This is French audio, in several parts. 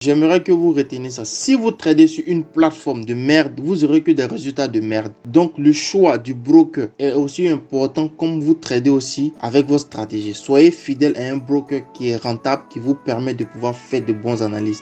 J'aimerais que vous reteniez ça. Si vous tradez sur une plateforme de merde, vous aurez que des résultats de merde. Donc, le choix du broker est aussi important comme vous tradez aussi avec vos stratégies. Soyez fidèle à un broker qui est rentable, qui vous permet de pouvoir faire de bonnes analyses.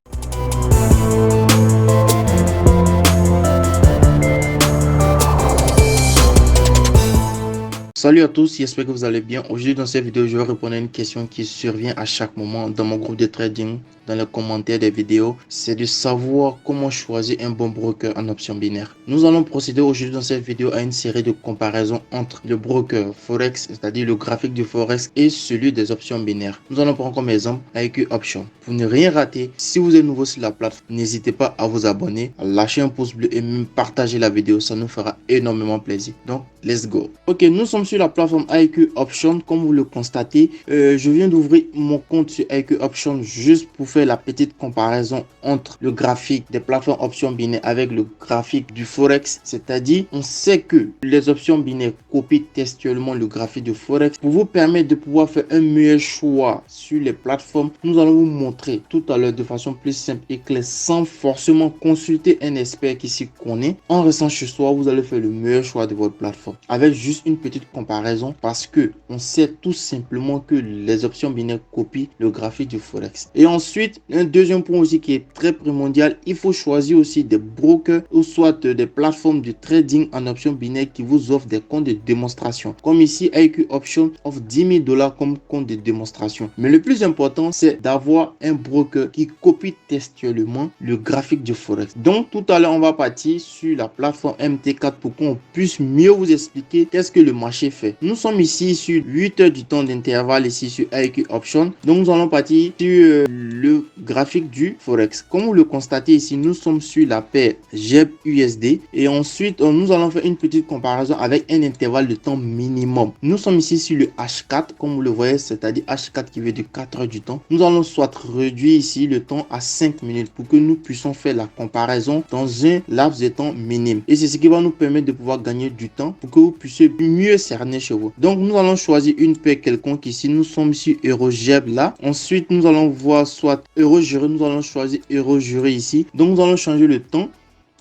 Salut à tous, j'espère que vous allez bien. Aujourd'hui dans cette vidéo, je vais répondre à une question qui survient à chaque moment dans mon groupe de trading, dans les commentaires des vidéos. C'est de savoir comment choisir un bon broker en option binaire. Nous allons procéder aujourd'hui dans cette vidéo à une série de comparaisons entre le broker Forex, c'est-à-dire le graphique du Forex, et celui des options binaires. Nous allons prendre comme exemple IQ Option. Pour ne rien rater, si vous êtes nouveau sur la plateforme, n'hésitez pas à vous abonner, à lâcher un pouce bleu et même partager la vidéo. Ça nous fera énormément plaisir. Donc, let's go. Ok, nous sommes sur la plateforme IQ Option. Comme vous le constatez, je viens d'ouvrir mon compte sur IQ Option juste pour faire la petite comparaison entre le graphique des plateformes options binaires avec le graphique du Forex. C'est-à-dire, on sait que les options binaires copient textuellement le graphique du Forex. Pour vous permettre de pouvoir faire un meilleur choix sur les plateformes, nous allons vous montrer tout à l'heure de façon plus simple et claire, sans forcément consulter un expert qui s'y connaît. En restant chez soi, vous allez faire le meilleur choix de votre plateforme avec juste une petite comparaison, parce que on sait tout simplement que les options binaires copient le graphique du Forex. Et ensuite, un deuxième point aussi qui est très primordial, il faut choisir aussi des brokers ou soit des plateformes de trading en options binaires qui vous offrent des comptes de démonstration. Comme ici, IQ Option offre 10 000 $ comme compte de démonstration. Mais le plus important, c'est d'avoir un broker qui copie textuellement le graphique du Forex. Donc, tout à l'heure, on va partir sur la plateforme MT4 pour qu'on puisse mieux vous expliquer qu'est-ce que le marché fait. Nous sommes ici sur 8 heures du temps d'intervalle ici sur IQ Option. Donc, nous allons partir sur le graphique du Forex. Comme vous le constatez ici, nous sommes sur la paire JEB USD et ensuite, nous allons faire une petite comparaison avec un intervalle de temps minimum. Nous sommes ici sur le H4, comme vous le voyez, c'est-à-dire H4 qui veut dire 4 heures du temps. Nous allons soit réduire ici le temps à 5 minutes pour que nous puissions faire la comparaison dans un laps de temps minime. Et c'est ce qui va nous permettre de pouvoir gagner du temps pour que vous puissiez mieux cerner chez vous. Donc, nous allons choisir une paire quelconque ici. Nous sommes sur EuroJeb là. Ensuite, nous allons voir soit EuroJury. Nous allons choisir EuroJury ici. Donc, nous allons changer le temps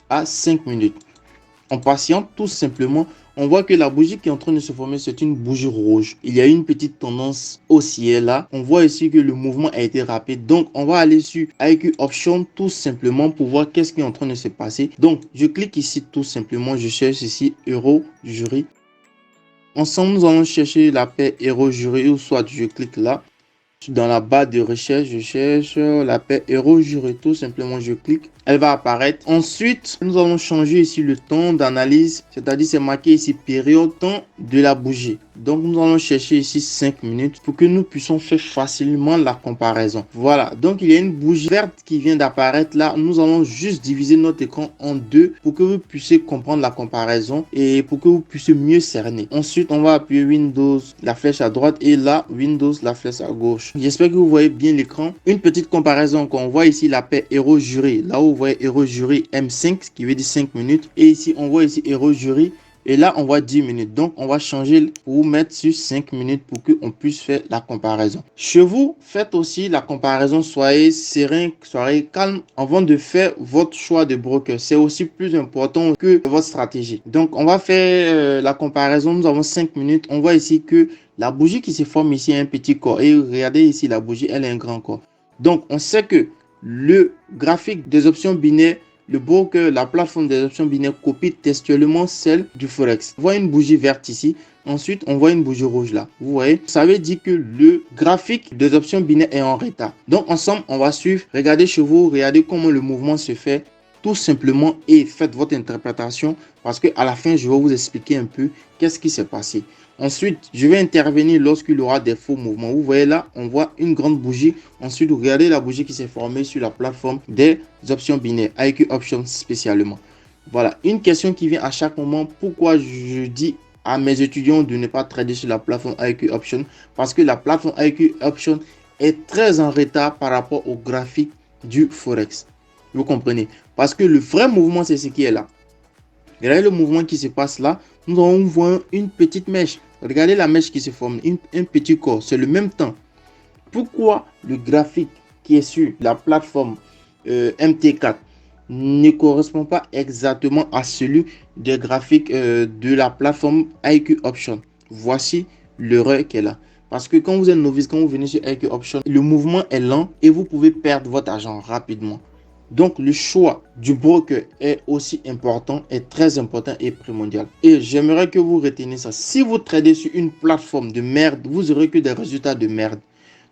à 5 minutes. On patiente tout simplement. On voit que la bougie qui est en train de se former, c'est une bougie rouge. Il y a une petite tendance haussière là. On voit ici que le mouvement a été rapide. Donc, on va aller sur IQ Option tout simplement pour voir qu'est-ce qui est en train de se passer. Donc, je clique ici tout simplement. Je cherche ici EuroJury. Ensemble, nous allons chercher la paire EuroJury ou soit je clique là. Dans la barre de recherche, je cherche la paire EuroJury. Tout simplement, je clique. Elle va apparaître. Ensuite, nous allons changer ici le temps d'analyse. C'est-à-dire, c'est marqué ici période temps de la bougie. Donc, nous allons chercher ici 5 minutes pour que nous puissions faire facilement la comparaison. Voilà. Donc, il y a une bougie verte qui vient d'apparaître là. Nous allons juste diviser notre écran en deux pour que vous puissiez comprendre la comparaison et pour que vous puissiez mieux cerner. Ensuite, on va appuyer Windows, la flèche à droite et là, Windows, la flèche à gauche. J'espère que vous voyez bien l'écran. Une petite comparaison qu'on voit ici la paire EuroJury. Là où vous voyez EuroJury M5 qui veut dire 5 minutes. Et ici, on voit ici EuroJury. Et là, on voit 10 minutes. Donc, on va changer pour mettre sur 5 minutes pour qu'on puisse faire la comparaison. Chez vous, faites aussi la comparaison. Soyez serein, soyez calme avant de faire votre choix de broker. C'est aussi plus important que votre stratégie. Donc, on va faire la comparaison. Nous avons 5 minutes. On voit ici que la bougie qui se forme ici a un petit corps. Et regardez ici, la bougie, elle a un grand corps. Donc, on sait que le graphique des options binaires, le broker, la plateforme des options binaires copie textuellement celle du Forex. On voit une bougie verte ici. Ensuite, on voit une bougie rouge là. Vous voyez, ça veut dire que le graphique des options binaires est en retard. Donc, ensemble, on va suivre. Regardez chez vous, regardez comment le mouvement se fait tout simplement et faites votre interprétation parce qu'à la fin, je vais vous expliquer un peu qu'est-ce qui s'est passé. Ensuite, je vais intervenir lorsqu'il y aura des faux mouvements. Vous voyez là, on voit une grande bougie. Ensuite, regardez la bougie qui s'est formée sur la plateforme des options binaires, IQ Options spécialement. Voilà, une question qui vient à chaque moment. Pourquoi je dis à mes étudiants de ne pas trader sur la plateforme IQ Options? Parce que la plateforme IQ Options est très en retard par rapport au graphique du Forex. Vous comprenez? Parce que le vrai mouvement, c'est ce qui est là. Regardez le mouvement qui se passe là. Nous allons voir une petite mèche. Regardez la mèche qui se forme, un petit corps. C'est le même temps. Pourquoi le graphique qui est sur la plateforme MT4 ne correspond pas exactement à celui des graphiques de la plateforme IQ Option. Voici l'erreur qu'elle a. Parce que quand vous êtes novice, quand vous venez sur IQ Option, le mouvement est lent et vous pouvez perdre votre argent rapidement. Donc, le choix du broker est aussi important, est très important et primordial. Et j'aimerais que vous reteniez ça. Si vous tradez sur une plateforme de merde, vous aurez que des résultats de merde.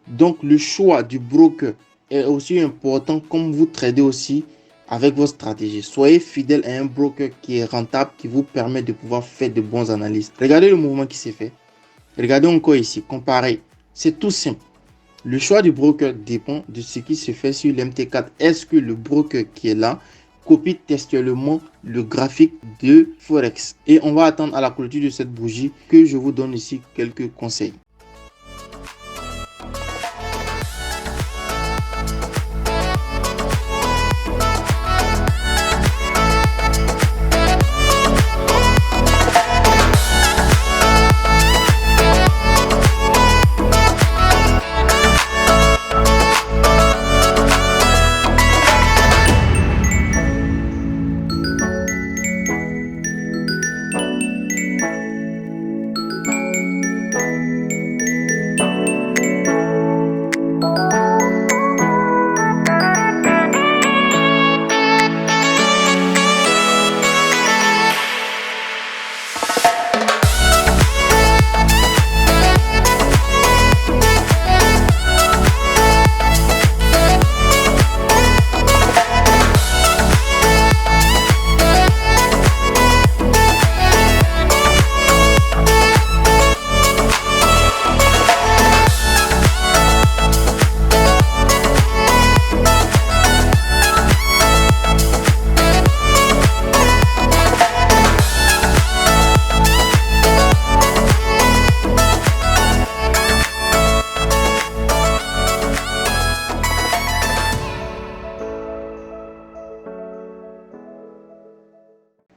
Donc, le choix du broker est aussi important comme vous tradez aussi avec votre stratégie. Soyez fidèle à un broker qui est rentable, qui vous permet de pouvoir faire de bonnes analyses. Regardez le mouvement qui s'est fait. Regardez encore ici, comparez. C'est tout simple. Le choix du broker dépend de ce qui se fait sur l'MT4. Est-ce que le broker qui est là copie textuellement le graphique de Forex? Et on va attendre à la clôture de cette bougie que je vous donne ici quelques conseils.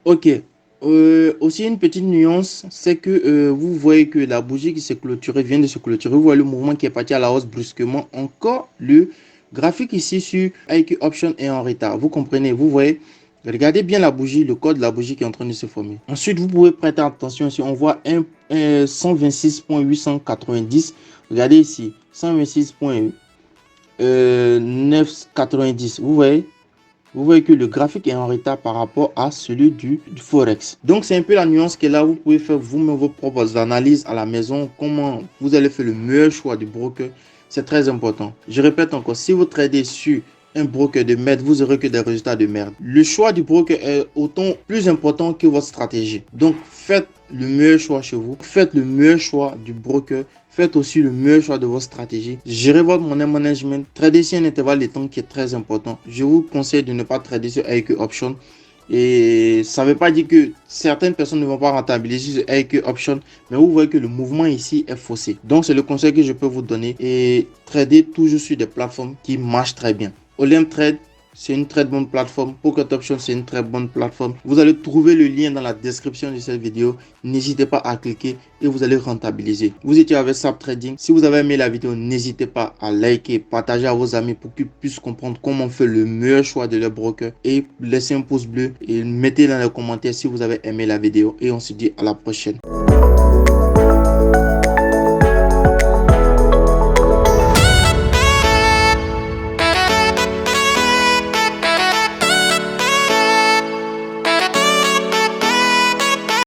Ok. Aussi une petite nuance, c'est que vous voyez que la bougie qui s'est clôturée vient de se clôturer. Vous voyez le mouvement qui est parti à la hausse brusquement. Encore le graphique ici sur IQ Option est en retard. Vous comprenez, vous voyez. Regardez bien la bougie, le code de la bougie qui est en train de se former. Ensuite, vous pouvez prêter attention si on voit 126.890. Regardez ici, 126.990. Vous voyez. Vous voyez que le graphique est en retard par rapport à celui du Forex. Donc, c'est un peu la nuance qui est là. Vous pouvez faire vous-même vos propres analyses à la maison. Comment vous allez faire le meilleur choix du broker. C'est très important. Je répète encore, si vous tradez sur un broker de merde, vous aurez que des résultats de merde. Le choix du broker est autant plus important que votre stratégie. Donc, faites le meilleur choix chez vous. Faites le meilleur choix du broker. Faites aussi le meilleur choix de votre stratégie. Gérez votre money management. Tradez sur un intervalle de temps qui est très important. Je vous conseille de ne pas trader sur IQ Option. Et ça ne veut pas dire que certaines personnes ne vont pas rentabiliser sur IQ Option. Mais vous voyez que le mouvement ici est faussé. Donc, c'est le conseil que je peux vous donner. Et trader toujours sur des plateformes qui marchent très bien. Olemtrade, c'est une très bonne plateforme. Pocket Option, c'est une très bonne plateforme. Vous allez trouver le lien dans la description de cette vidéo. N'hésitez pas à cliquer et vous allez rentabiliser. Vous étiez avec Sap Trading. Si vous avez aimé la vidéo, n'hésitez pas à liker, partager à vos amis pour qu'ils puissent comprendre comment on fait le meilleur choix de leur broker. Et laissez un pouce bleu et mettez dans les commentaires si vous avez aimé la vidéo. Et on se dit à la prochaine.